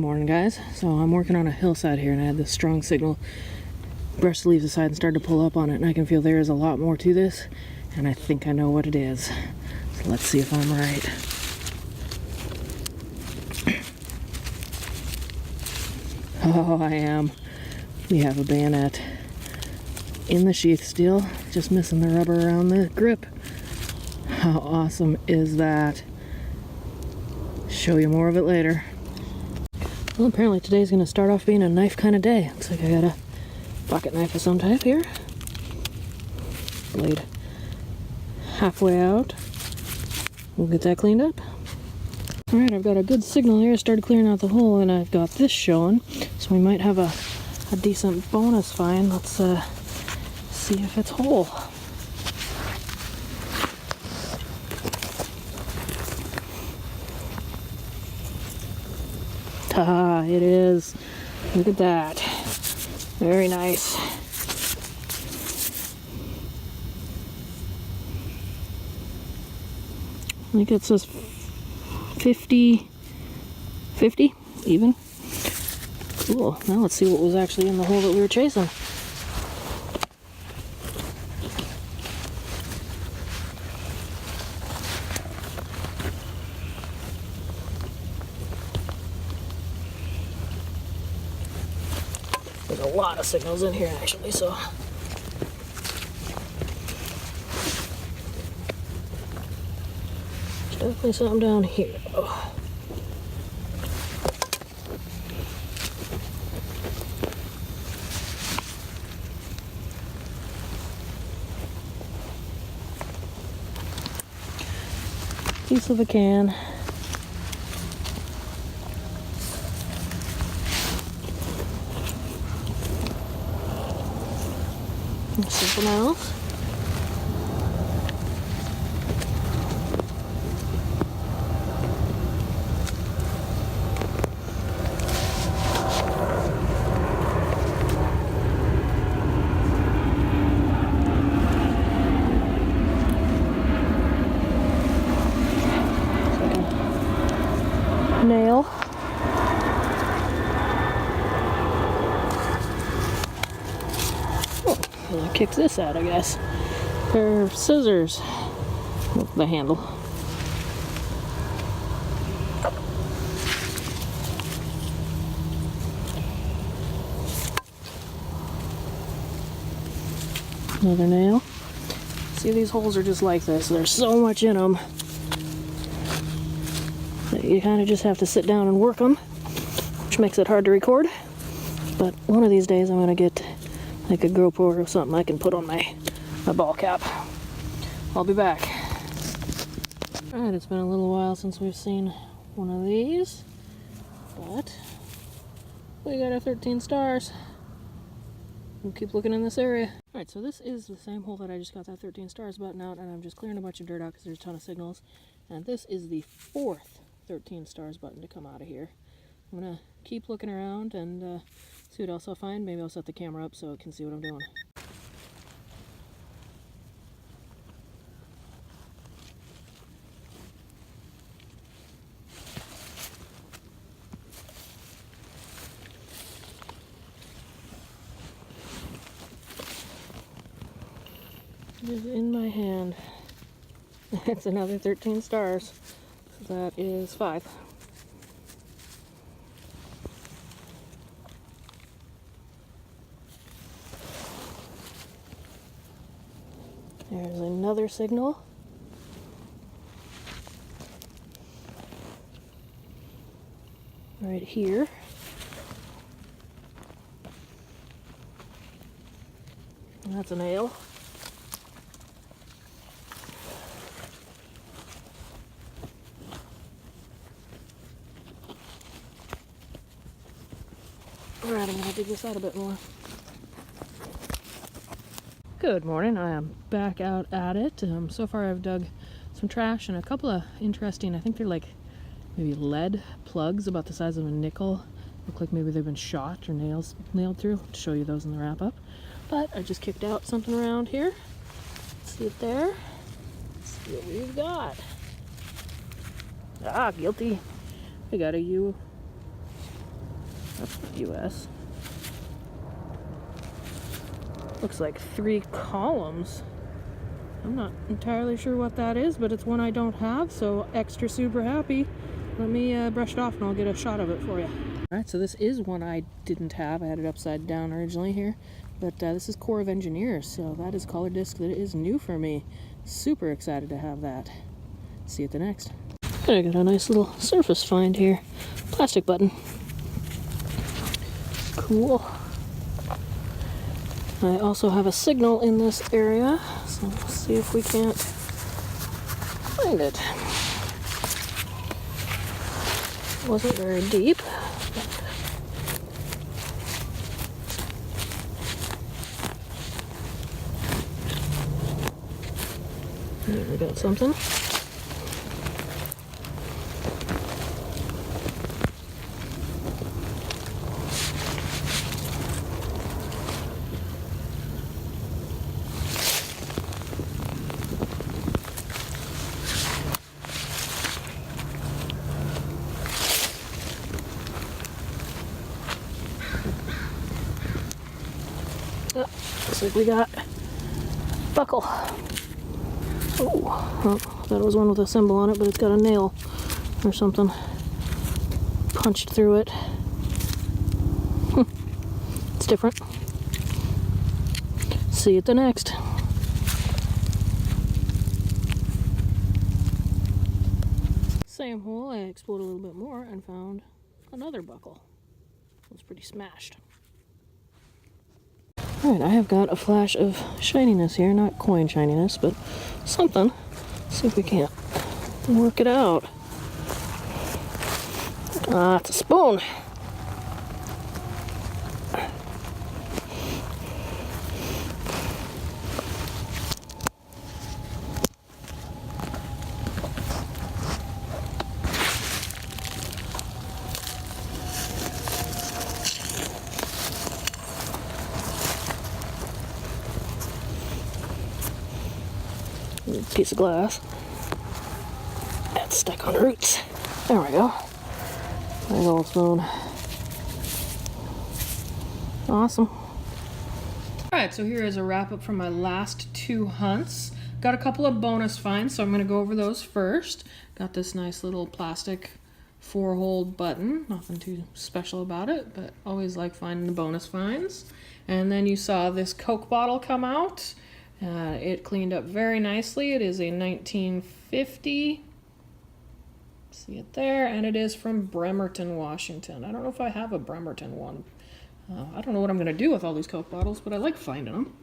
morning, guys. So I'm working on a hillside here and I had this strong signal. Brushed the leaves aside and started to pull up on it, and I can feel there is a lot more to this, and I think I know what it is. So let's see if I'm right. Oh, I am. We have a bayonet in the sheath still, just missing the rubber around the grip. How awesome is that? Show you more of it later. Well, apparently today's going to start off being a knife kind of day. Looks like I got a pocket knife of some type here. Blade halfway out. We'll get that cleaned up. Alright, I've got a good signal here. I started clearing out the hole and I've got this showing. So we might have a decent bonus find. Let's see if it's whole. Ah, it is. Look at that. Very nice. I think it says 50 even. Cool. Now let's see what was actually in the hole that we were chasing. There's a lot of signals in here actually, so there's definitely something down here. Oh. Piece of a can. Something else. Nail. Well, I kicked this out, I guess. Pair of scissors with the handle. Another nail. See, these holes are just like this. There's so much in them that you kind of just have to sit down and work them, which makes it hard to record. But one of these days I'm going to get like a GoPro or something I can put on my ball cap. I'll be back. Alright, it's been a little while since we've seen one of these, but we got our 13 stars. We'll keep looking in this area. Alright, so this is the same hole that I just got that 13 stars button out, and I'm just clearing a bunch of dirt out because there's a ton of signals. And this is the fourth 13 stars button to come out of here. I'm gonna keep looking around and see what else I'll find. Maybe I'll set the camera up so it can see what I'm doing. It is in my hand. It's another 13 stars. So that is 5. There's another signal. Right here. And that's a nail. Alright, I'm going to dig this out a bit more. Good morning, I am back out at it. So far I've dug some trash and a couple of interesting, I think they're like maybe lead plugs about the size of a nickel. Look like maybe they've been shot or nailed through. I'll show you those in the wrap up. But I just kicked out something around here. See it there? Let's see what we've got. Ah, guilty. We got a That's not US. Looks like 3 columns. I'm not entirely sure what that is, but it's one I don't have, so extra super happy. Let me brush it off and I'll get a shot of it for you. Alright, so this is one I didn't have. I had it upside down originally here. But this is Corps of Engineers, so that is color disc that is new for me. Super excited to have that. See you at the next. I got a nice little surface find here. Plastic button. Cool. I also have a signal in this area, so let's see if we can't find it. Wasn't very deep. There we got something. Looks like we got buckle. Oh, well, that was one with a symbol on it, but it's got a nail or something punched through it. It's different. See you at the next. Same hole, I explored a little bit more and found another buckle. It was pretty smashed. Alright, I have got a flash of shininess here, not coin shininess, but something. Let's see if we can't work it out. Ah, it's a spoon. Piece of glass. That's stuck on roots. There we go. Nice old spoon. Awesome. Alright, so here is a wrap up from my last 2 hunts. Got a couple of bonus finds, so I'm going to go over those first. Got this nice little plastic 4-hole button. Nothing too special about it, but always like finding the bonus finds. And then you saw this Coke bottle come out. It cleaned up very nicely. It is a 1950. See it there, and it is from Bremerton, Washington. I don't know if I have a Bremerton one. I don't know what I'm going to do with all these Coke bottles, but I like finding them.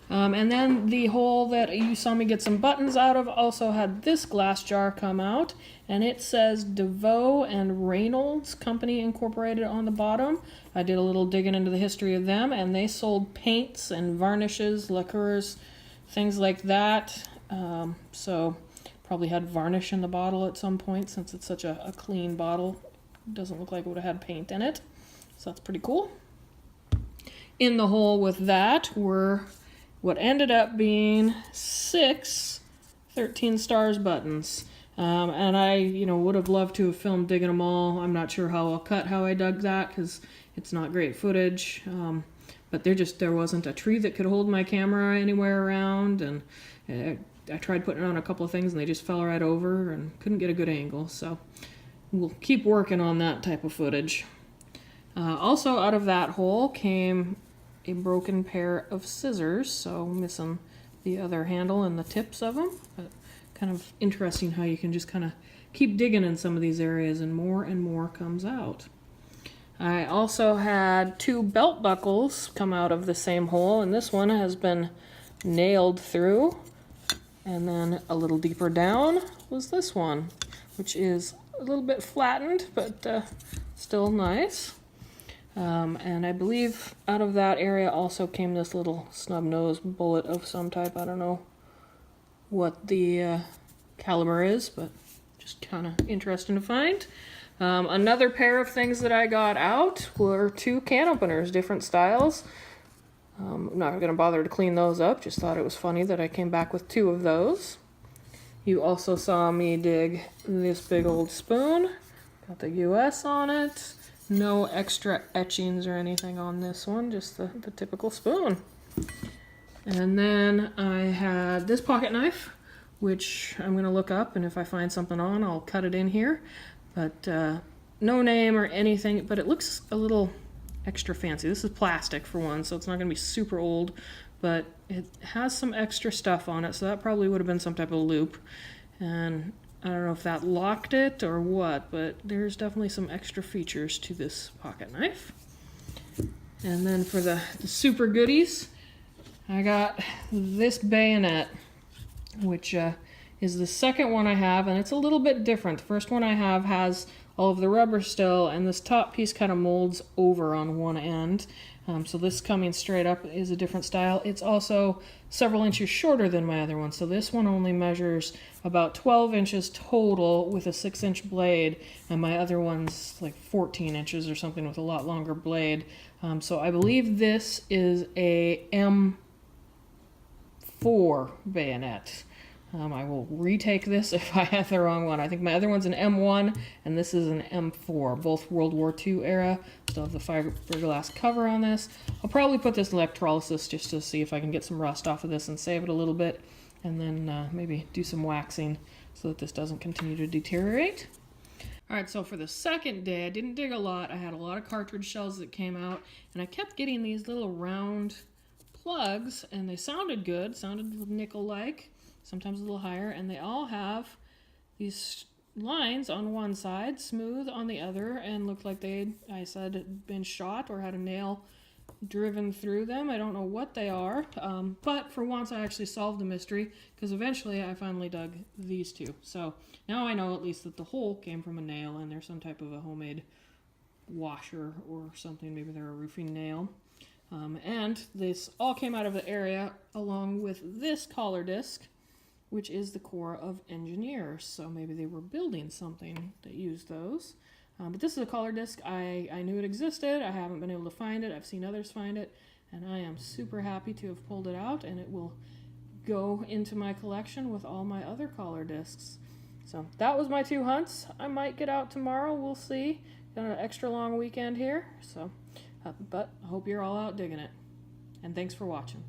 And then the hole that you saw me get some buttons out of also had this glass jar come out, and it says DeVoe and Reynolds Company Incorporated on the bottom. I did a little digging into the history of them, and they sold paints and varnishes, lacquers, things like that. So probably had varnish in the bottle at some point since it's such a clean bottle. It doesn't look like it would have had paint in it. So that's pretty cool. In the hole with that were what ended up being 6 13 stars buttons. And I, would have loved to have filmed digging them all. I'm not sure how I'll cut how I dug that because it's not great footage. But there wasn't a tree that could hold my camera anywhere around, and I tried putting it on a couple of things and they just fell right over and couldn't get a good angle. So we'll keep working on that type of footage. Also out of that hole came a broken pair of scissors, so missing the other handle and the tips of them. But kind of interesting how you can just kind of keep digging in some of these areas and more comes out. I also had 2 belt buckles come out of the same hole, and this one has been nailed through. And then a little deeper down was this one, which is a little bit flattened, but still nice. And I believe out of that area also came this little snub nose bullet of some type. I don't know what the caliber is, but just kind of interesting to find. Another pair of things that I got out were 2 can openers, different styles. I'm not going to bother to clean those up, just thought it was funny that I came back with 2 of those. You also saw me dig this big old spoon, got the US on it, No extra etchings or anything on this one, just the typical spoon. And then I had this pocket knife, which I'm going to look up, and if I find something on, I'll cut it in here. But no name or anything, but it looks a little extra fancy. This is plastic for one, so it's not going to be super old, but it has some extra stuff on it, so that probably would have been some type of loop. And I don't know if that locked it or what, but there's definitely some extra features to this pocket knife. And then for the super goodies, I got this bayonet, which is the second one I have, and it's a little bit different. The first one I have has all of the rubber still, and this top piece kind of molds over on one end. So this coming straight up is a different style. It's also several inches shorter than my other one. So this one only measures about 12 inches total with a 6-inch blade, and my other one's like 14 inches or something with a lot longer blade. So I believe this is a M4 bayonet. I will retake this if I have the wrong one. I think my other one's an M1 and this is an M4, both World War II era. Still have the fiberglass cover on this. I'll probably put this electrolysis just to see if I can get some rust off of this and save it a little bit, and then maybe do some waxing so that this doesn't continue to deteriorate. Alright, so for the second day, I didn't dig a lot. I had a lot of cartridge shells that came out, and I kept getting these little round plugs, and they sounded good, sounded nickel-like, sometimes a little higher, and they all have these lines on one side, smooth on the other, and looked like I said, had been shot or had a nail driven through them. I don't know what they are, but for once I actually solved the mystery, because eventually I finally dug these two. So now I know at least that the hole came from a nail, and there's some type of a homemade washer or something. Maybe they're a roofing nail. And this all came out of the area along with this collar disc, which is the Corps of Engineers. So maybe they were building something that used those. But this is a collar disc. I knew it existed. I haven't been able to find it. I've seen others find it, and I am super happy to have pulled it out, and it will go into my collection with all my other collar discs. So that was my 2 hunts. I might get out tomorrow. We'll see. Got an extra long weekend here. So, but I hope you're all out digging it. And thanks for watching.